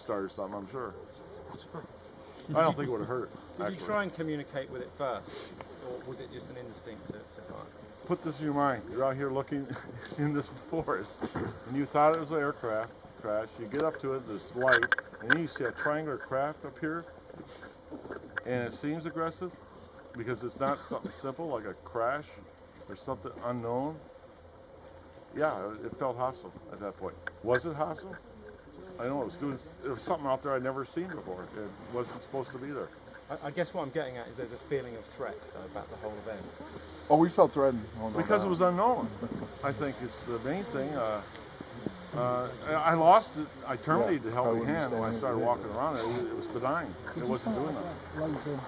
start or something, I'm sure. I don't think it would have hurt. Did you try and communicate with it first, or was it just an instinct to fly? Put this in your mind. You're out here looking in this forest, and you thought it was an aircraft crash. You get up to it, this light, and then you see a triangular craft up here, and it seems aggressive because it's not something simple like a crash or something unknown. Yeah, it felt hostile at that point. Was it hostile? I know it was doing. There was something out there I'd never seen before. It wasn't supposed to be there. I guess what I'm getting at is there's a feeling of threat about the whole event. Oh, we felt threatened. Oh, no Because doubt. it was unknown. I think it's the main thing. I lost it. I terminated the helping hand when I started walking around it. It was benign. It wasn't doing nothing.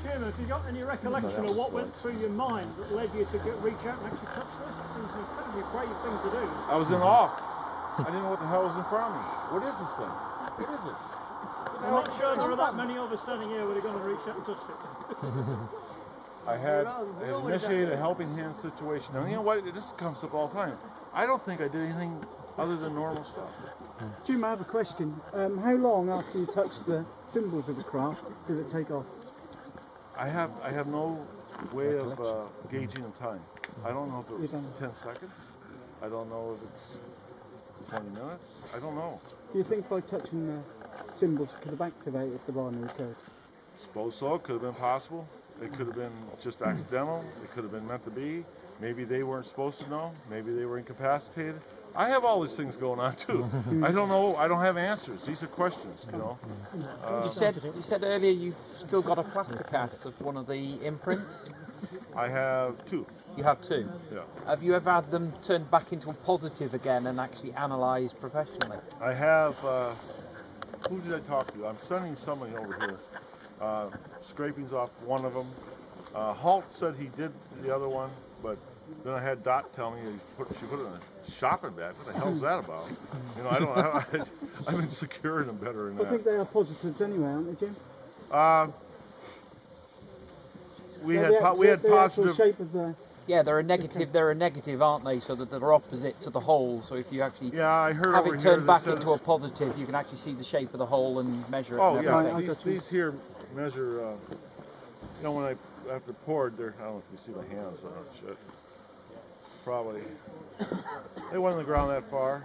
Jim, have you got any recollection of what went through your mind that led you to reach out and actually touch this? It seems an incredibly brave thing to do. I was in awe. I didn't know what the hell was in front of me. What is this thing? What is it? I'm not sure there are that many of us standing here who would have gone and reached out and touched it. I had initiated a helping hand situation. Now, you know what? This comes up all the time. I don't think I did anything other than normal stuff. Jim, I have a question. How long after you touched the symbols of the craft did it take off? I have no way of gauging the time. I don't know if it was 10 seconds. I don't know if it's 20 minutes. I don't know. Do you think by touching the symbols you could have activated the binary code? Suppose so. It could have been possible. It could have been just accidental. It could have been meant to be. Maybe they weren't supposed to know. Maybe they were incapacitated. I have all these things going on too. I don't know. I don't have answers. These are questions, you know. You said earlier you've still got a plaster cast of one of the imprints. I have two. You have two? Yeah. Have you ever had them turned back into a positive again and actually analysed professionally? I have, who did I talk to? I'm sending somebody over here. Scrapings off one of them. Halt said he did the other one, but then I had Dot tell me she put it in a shopping bag. What the hell's that about? You know, I've been securing them better than that. I think they are positives anyway, aren't they, Jim? We had positive. Shape of the... Yeah, they're a negative. They're a negative, aren't they? So that they're opposite to the hole. So if you actually I heard have over it here turned back said, into a positive, you can actually see the shape of the hole and measure it. Oh and yeah, everything. these here measure. You know, when after poured, I don't know if you see my hands. Oh shit. Probably. They went on the ground that far.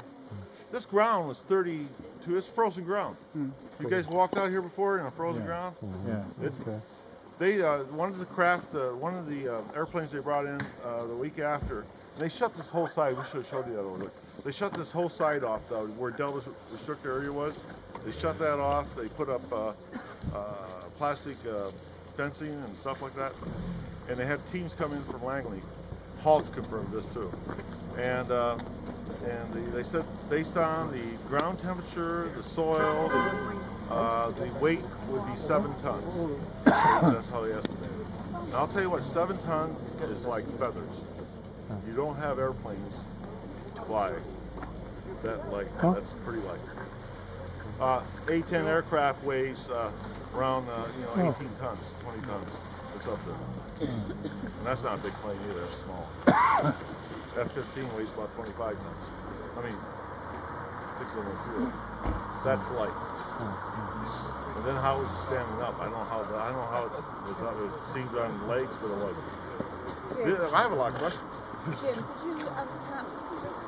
This ground was 32. It's frozen ground. You guys walked out here before in a frozen ground? Yeah. They one of the airplanes they brought in the week after. And they shut this whole side. We should have showed you that over. They shut this whole side off, though, where Delta's restricted area was. They shut that off. They put up plastic fencing and stuff like that. And they had teams come in from Langley. Halt's confirmed this too. And they said based on the ground temperature, the soil, the weight would be 7 tons. That's how they estimated it. And I'll tell you what, 7 tons is like feathers. You don't have airplanes fly that light. That's pretty light. A-10 aircraft weighs around 18 tons, 20 tons. It's up there. And that's not a big plane either, it's small. F-15 weighs about 25 tons. I mean, 600 fuel. That's light. And then how was it standing up? I don't know how it was up. It seemed on legs, but it wasn't. I have a lot of questions. Jim, could you perhaps just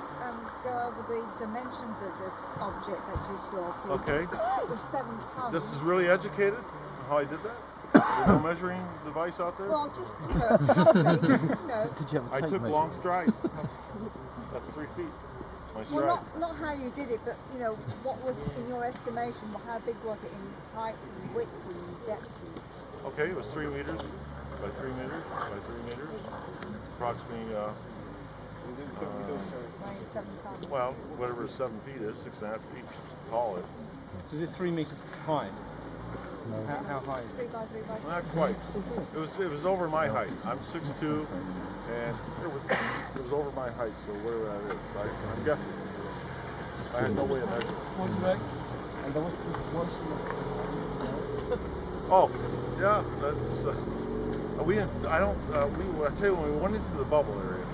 go over the dimensions of this object that you saw? Okay. It was 7 tons. This is really educated, how I did that? There's no measuring device out there? Well, just, roughly, I took long strides. That's 3 feet. My stride. Well, not how you did it, but, what was, in your estimation, how big was it in height and width and depth? Okay, it was 3 meters by 3 meters by 3 meters. Approximately, 7 tons. well, whatever 7 feet is, 6.5 feet tall. So is it 3 meters high? How high? 3 by 3 by 3. Not quite. It was over my height. I'm 6'2", and it was over my height. So whatever that is, I'm guessing. I had no way of measuring. Oh, yeah. That's we didn't. I don't. I tell you, when we went into the bubble area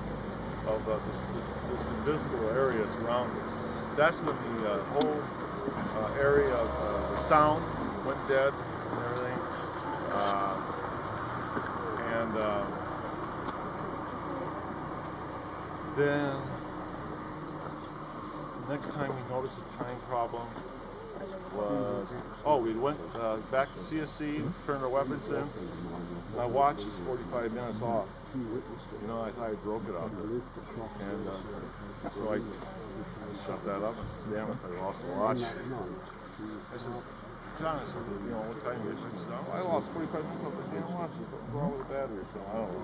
of this invisible area surrounding us, that's when the whole sound went dead and everything. Then next time we noticed a time problem was, we went back to CSC, turned our weapons in. My watch is 45 minutes off. You know, I thought I broke it out. And so I shut that up. I said, damn it, I lost a watch. I said, John, I said, you know, what time is it? He said, I lost 45 minutes off the damn watch. Something's wrong with the battery. So I don't know.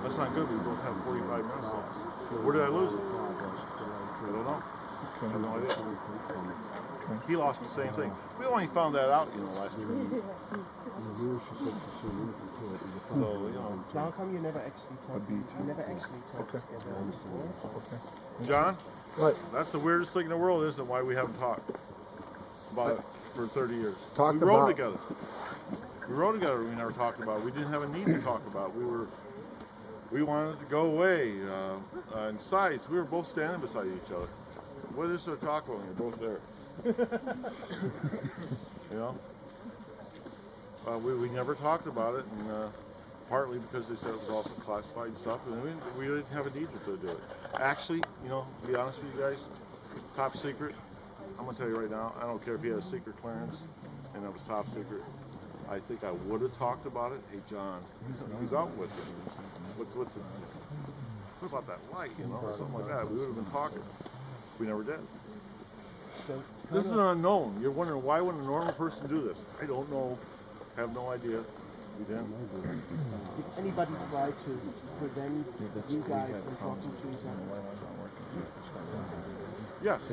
That's not good. We both have 45 minutes lost. Where did I lose it? I don't know. I have no idea. He lost the same thing. We only found that out, you know, last year. So, you know. How come you never actually talked? You never actually talked together before? John? What? That's the weirdest thing in the world, isn't it? Why we haven't talked about it for 30 years. Talked we rode about- together. We rode together. We never talked about it. We didn't have a need to talk about it. We wanted it to go away. And besides, we were both standing beside each other. What is there to talk about when you're both there? You know? We never talked about it, and partly because they said it was also classified stuff, and we didn't have a need to do it. Actually, you know, to be honest with you guys, top secret, I'm going to tell you right now, I don't care if you had a secret clearance and it was top secret. I think I would have talked about it. Hey, John, who's out with it? What's it? What about that light, you know, or something like that? We would have been talking. We never did. This is an unknown. You're wondering, why would a normal person do this? I don't know. Have no idea. We didn't. Did anybody try to prevent you guys from talking to each other? Yes.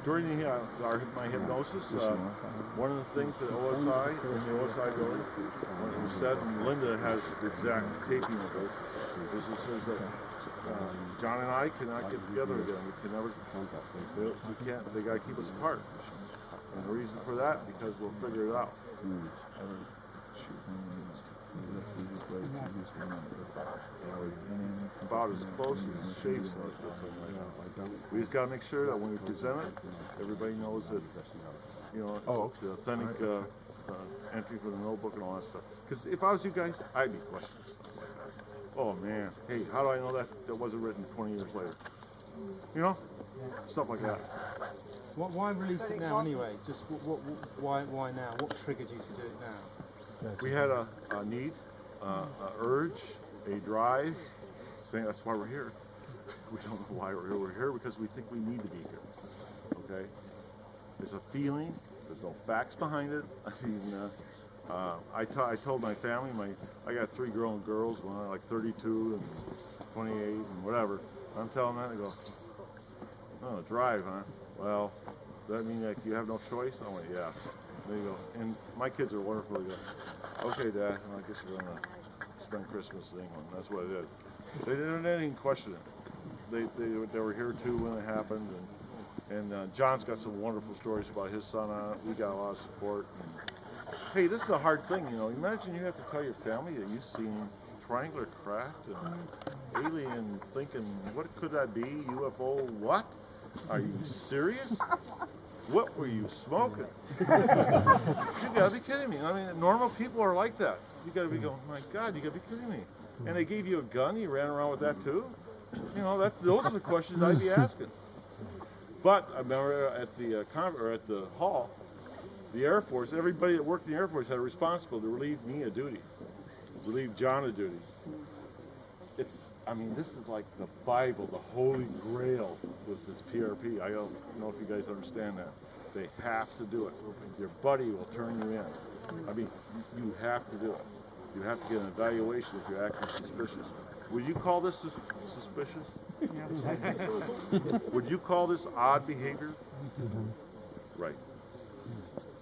During my hypnosis, one of the things that OSI, in the OSI building, when it was said, and Linda has the exact taping of this, is it says that John and I cannot get together again. We can never, we can't, they got to keep us apart. And the reason for that, because we'll figure it out. About as close as shapes like this. We just got to make sure that when we present it, everybody knows that, you know, it's the authentic entry for the notebook and all that stuff. Because if I was you guys, I'd be questioning stuff like that. Oh man, hey, how do I know that wasn't written 20 years later? You know, stuff like that. Why release it now anyway? Just why now? What triggered you to do it now? We had a need, an urge, a drive, saying that's why we're here. We don't know why we're here. We're here because we think we need to be here. Okay? There's a feeling. There's no facts behind it. I mean, I told my family, I got 3 grown girls, one like 32 and 28 and whatever. I'm telling them, they go, oh, drive, huh? Well, does that mean like you have no choice? I went, yeah. There you go. And my kids are wonderful. They go, okay, Dad, well, I guess we're going to spend Christmas in England. That's what it is. They didn't question it. They were here too when it happened. And John's got some wonderful stories about his son on it. We got a lot of support. And, hey, this is a hard thing, you know. Imagine you have to tell your family that you've seen triangular craft and alien thinking, what could that be? UFO? What? Are you serious? What were you smoking? You gotta be kidding me. I mean, normal people are like that. You gotta be going, my God, you gotta be kidding me. And they gave you a gun, you ran around with that too? You know, those are the questions I'd be asking. But I remember at the at the hall, the Air Force, everybody that worked in the Air Force had a responsibility to relieve me of duty, relieve John of duty. I mean, this is like the Bible, the Holy Grail with this PRP. I don't know if you guys understand that. They have to do it. Your buddy will turn you in. I mean, you have to do it. You have to get an evaluation if you're acting suspicious. Would you call this suspicious? Would you call this odd behavior? Right.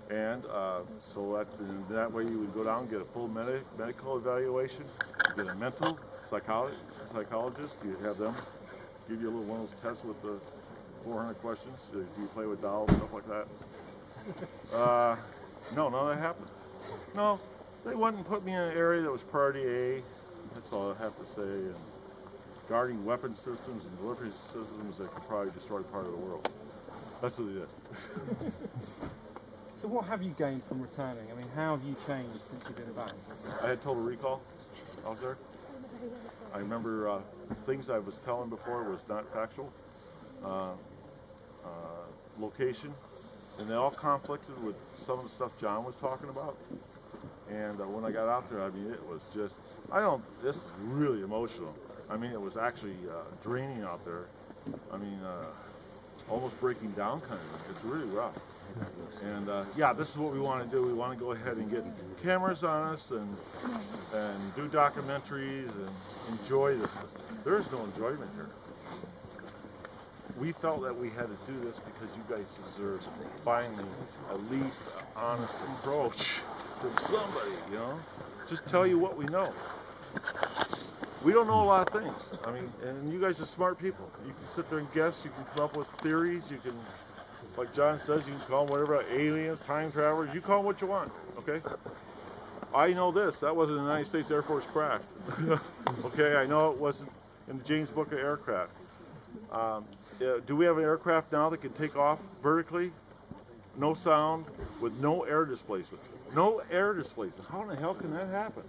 And so that way you would go down and get a full medical evaluation, get a mental psychologist, you have them give you a little one of those tests with the 400 questions. Do you play with dolls, stuff like that? No, none of that happened. No, they went and put me in an area that was priority A. That's all I have to say. And guarding weapon systems and delivery systems that could probably destroy part of the world. That's what they did. So what have you gained from returning? I mean, how have you changed since you've been back? I had total recall out there. I remember things I was telling before was not factual. Location, and they all conflicted with some of the stuff John was talking about. And when I got out there, I mean, it was just, this is really emotional. I mean, it was actually draining out there. I mean, almost breaking down kind of. It's really rough. And yeah, this is what we want to do. We want to go ahead and get cameras on us and do documentaries and enjoy this. There is no enjoyment here. We felt that we had to do this because you guys deserve finally at least an honest approach from somebody, you know? Just tell you what we know. We don't know a lot of things. I mean, and you guys are smart people. You can sit there and guess, you can come up with theories, you can, like John says, you can call them whatever, aliens, time travelers, you call them what you want, okay? I know this, that wasn't a United States Air Force craft. Okay, I know it wasn't in the James Book of Aircraft. Do we have an aircraft now that can take off vertically, no sound, with no air displacement? No air displacement. How in the hell can that happen?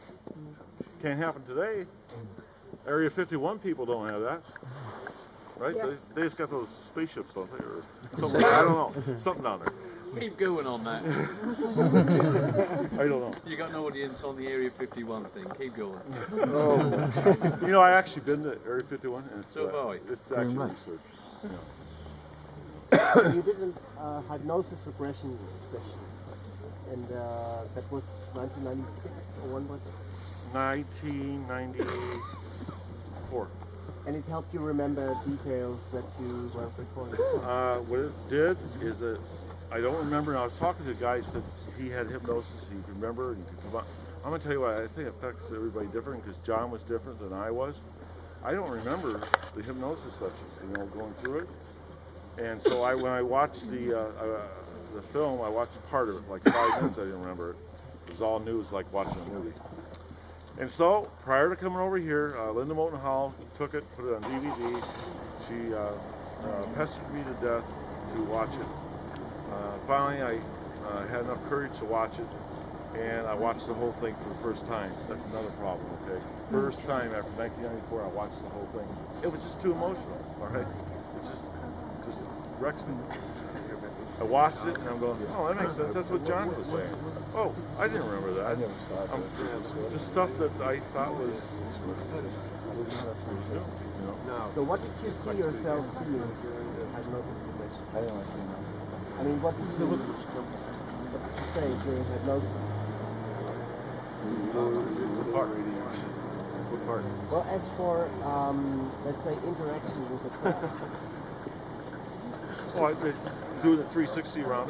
Can't happen today. Area 51 people don't have that, right? Yeah. They just got those spaceships, don't they? Or something, I don't know. Something down there. Keep going on that. I don't know. You got no audience on the Area 51 thing. Keep going. You know, I actually been to Area 51, and it's, So have I. it's actually research. You did a hypnosis regression session, and that was 1996, or when was it? 1994. And it helped you remember details that you were recording. What it did is that I don't remember. And I was talking to a guy who said he had hypnosis. He could remember and he could come up. I'm gonna tell you what. I think it affects everybody different because John was different than I was. I don't remember the hypnosis sessions, you know, going through it. And so when I watched the film, I watched part of it, like 5 minutes. I didn't remember it. It was all new. It was like watching a movie. And so, prior to coming over here, Linda Moulton Hall took it, put it on DVD. She pestered me to death to watch it. Finally, I had enough courage to watch it, and I watched the whole thing for the first time. That's another problem, okay? First time after 1994, I watched the whole thing. It was just too emotional, all right? It just wrecks me. I watched it and I'm going, oh, that makes sense. That's what John was saying. Oh, I didn't remember that. Just stuff that I thought was, you know. So what did you see yourself feeling during the hypnosis regression? I mean, what did you say during hypnosis? What part? Well, as for, let's say, interaction with the crowd. Oh, I did doing a 360 around.